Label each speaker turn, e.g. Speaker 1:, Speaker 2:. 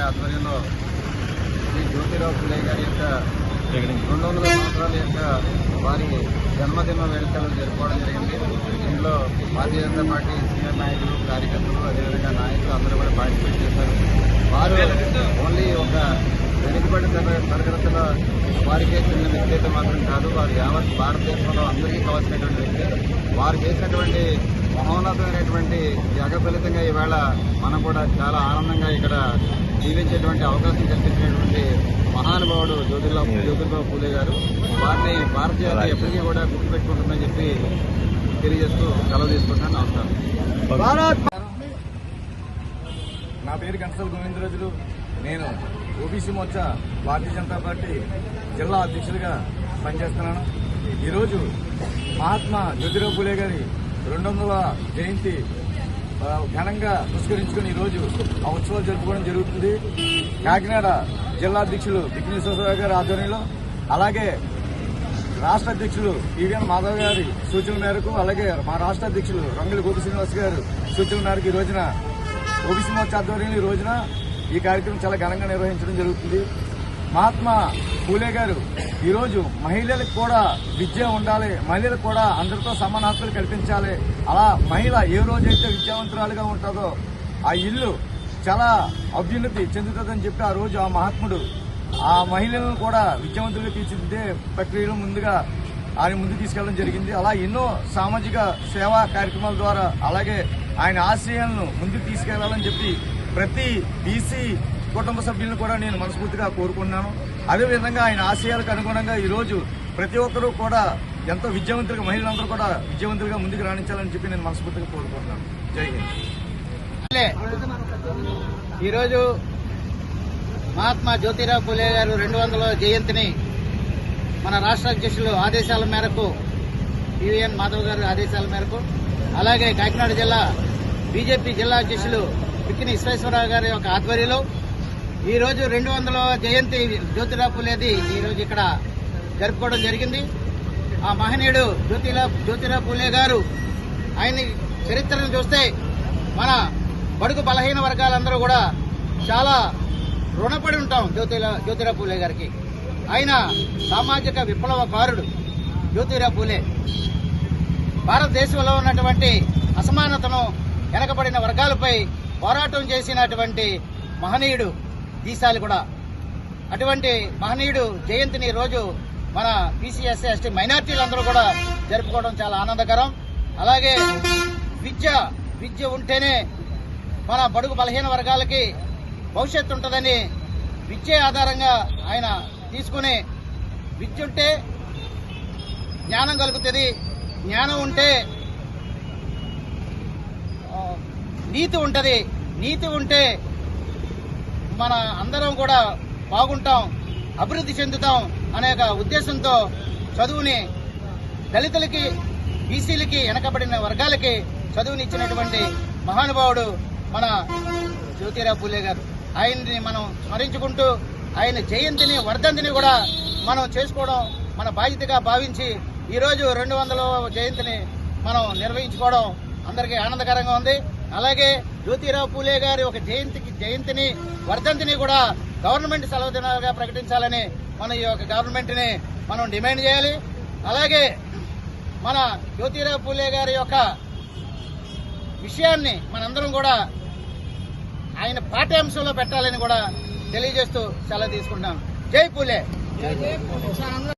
Speaker 1: ఆధ్వర్యంలో శ్రీ జ్యోతిరావు పూలే గారి యొక్క 200 సంవత్సరాల యొక్క వారి జన్మదిన వేడుకలు జరుపుకోవడం జరిగింది. దీంట్లో భారతీయ జనతా పార్టీ సీనియర్ నాయకులు, కార్యకర్తలు, అదేవిధంగా నాయకులు అందరూ కూడా పార్టిసిపేట్ చేశారు. వారు ఓన్లీ ఒక వెనుకబడిన తరగతుల వారికే చెందిన వ్యక్తి అయితే మాత్రం కాదు, వారు యావత్ భారతదేశంలో అందరికీ కావాల్సినటువంటి వ్యక్తి. వారు చేసినటువంటి మహోన్నతమైనటువంటి త్యాగ ఫలితంగా ఈవేళ మనం కూడా చాలా ఆనందంగా ఇక్కడ జీవించేటువంటి అవకాశం కల్పించినటువంటి మహానుభావుడు జ్యోతిరావు పూలే గారు. వారిని భారత జాతి ఎప్పటికీ కూడా గుర్తుపెట్టుకుంటుందని చెప్పి తెలియజేస్తూ సెలవు తీసుకుంటాను. నమస్కారం.
Speaker 2: నా పేరు గంటసాల గోవిందరాజులు. నేను ఓబీసీ మోర్చా భారతీయ జనతా పార్టీ జిల్లా అధ్యక్షుడిగా పనిచేస్తున్నాను. ఈరోజు మహాత్మా జ్యోతిరావు పూలే గారి 200వ జయంతి ఘనంగా పురస్కరించుకుని ఈరోజు ఆ ఉత్సవాలు జరుపుకోవడం జరుగుతుంది. కాకినాడ జిల్లా అధ్యక్షులు విఘ్నేశ్వరరావు గారి ఆధ్వర్యంలో, అలాగే రాష్ట్ర అధ్యక్షులు టీవీఎన్ మాధవ్ గారి సూచనల మేరకు, అలాగే మా రాష్ట్ర అధ్యక్షులు రంగుల గోపి శ్రీనివాస్ గారు సూచనల మేరకు ఈ రోజున ఓబీసీ మోర్చా ఆధ్వర్యంలో ఈ రోజున ఈ కార్యక్రమం చాలా ఘనంగా నిర్వహించడం జరుగుతుంది. మహాత్మా పూలే గారు ఈరోజు మహిళలకు కూడా విద్య ఉండాలి, మహిళలకు కూడా అందరితో సమాన హక్కులు కల్పించాలి. అలా మహిళ ఏ రోజైతే విద్యావంతురాలుగా ఉంటుందో ఆ ఇల్లు చాలా అభ్యున్నతి చెందుతుందని చెప్పి ఆ రోజు ఆ మహాత్ముడు ఆ మహిళలను కూడా విద్యావంతులుగా తీర్చిదిద్దే ప్రక్రియలో ముందుగా ఆయన ముందుకు తీసుకెళ్లడం జరిగింది. అలా ఎన్నో సామాజిక సేవా కార్యక్రమాల ద్వారా అలాగే ఆయన ఆశయాలను ముందుకు తీసుకెళ్లాలని చెప్పి ప్రతి బీసీ కుటుంబ సభ్యులను కూడా నేను మనస్ఫూర్తిగా కోరుకున్నాను. అదేవిధంగా ఆయన ఆశయాలకు అనుగుణంగా ఈరోజు ప్రతి ఒక్కరూ కూడా ఎంతో విద్యావంతులుగా, మహిళలందరూ కూడా విద్యావంతులుగా ముందుకు రాణించాలని చెప్పి నేను మనస్ఫూర్తిగా కోరుకుంటున్నాను. జై హింద్.
Speaker 3: ఈరోజు మహాత్మా జ్యోతిరావు పూలే గారు 200వ జయంతిని మన రాష్ట్ర అధ్యక్షులు ఆదేశాల మేరకు, టీవీఎన్ మాధవ్ గారి ఆదేశాల మేరకు, అలాగే కాకినాడ జిల్లా బీజేపీ జిల్లా అధ్యక్షులు పిక్కిని విశ్వేశ్వరరావు గారి యొక్క ఆధ్వర్యంలో ఈరోజు 200వ జయంతి జ్యోతిరావు పూలేది ఈరోజు ఇక్కడ జరుపుకోవడం జరిగింది. ఆ మహనీయుడు జ్యోతిరావు పూలే గారు ఆయన చరిత్రను చూస్తే మన బడుగు బలహీన వర్గాలందరూ కూడా చాలా రుణపడి ఉంటాం జ్యోతిరావు పూలే గారికి. ఆయన సామాజిక విప్లవకారుడు జ్యోతిరావు పూలే. భారతదేశంలో ఉన్నటువంటి అసమానతను, వెనకబడిన వర్గాలపై పోరాటం చేసినటువంటి మహనీయుడు దీశాలి కూడా. అటువంటి మహనీయుడు జయంతిని రోజు మన బీసీ, ఎస్సీ, ఎస్టీ మైనార్టీలందరూ కూడా జరుపుకోవడం చాలా ఆనందకరం. అలాగే విద్య ఉంటేనే మన బడుగు బలహీన వర్గాలకి భవిష్యత్తు ఉంటుందని విద్య ఆధారంగా ఆయన తీసుకుని, విద్య ఉంటే జ్ఞానం కలుగుతుంది, జ్ఞానం ఉంటే నీతి ఉంటుంది, నీతి ఉంటే మన అందరం కూడా బాగుంటాం, అభివృద్ధి చెందుతాం అనే ఉద్దేశంతో చదువుని దళితులకి, బీసీలకి, వెనకబడిన వర్గాలకి చదువునిచ్చినటువంటి మహానుభావుడు మన జ్యోతిరావు పూలే గారు. ఆయన్ని మనం స్మరించుకుంటూ ఆయన జయంతిని, వర్ధంతిని కూడా మనం చేసుకోవడం మన బాధ్యతగా భావించి ఈరోజు 200వ జయంతిని మనం నిర్వహించుకోవడం అందరికీ ఆనందకరంగా ఉంది. అలాగే జ్యోతిరావు పూలే గారి ఒక జయంతిని, వర్ధంతిని కూడా గవర్నమెంట్ సెలవు దినాలుగా ప్రకటించాలని మన ఈ యొక్క గవర్నమెంట్ని మనం డిమాండ్ చేయాలి. అలాగే మన జ్యోతిరావు పూలే గారి యొక్క విషయాన్ని మనందరం కూడా ఆయన పాఠ్యాంశంలో పెట్టాలని కూడా తెలియజేస్తూ సెలవు తీసుకుంటున్నాం. జై పూలే.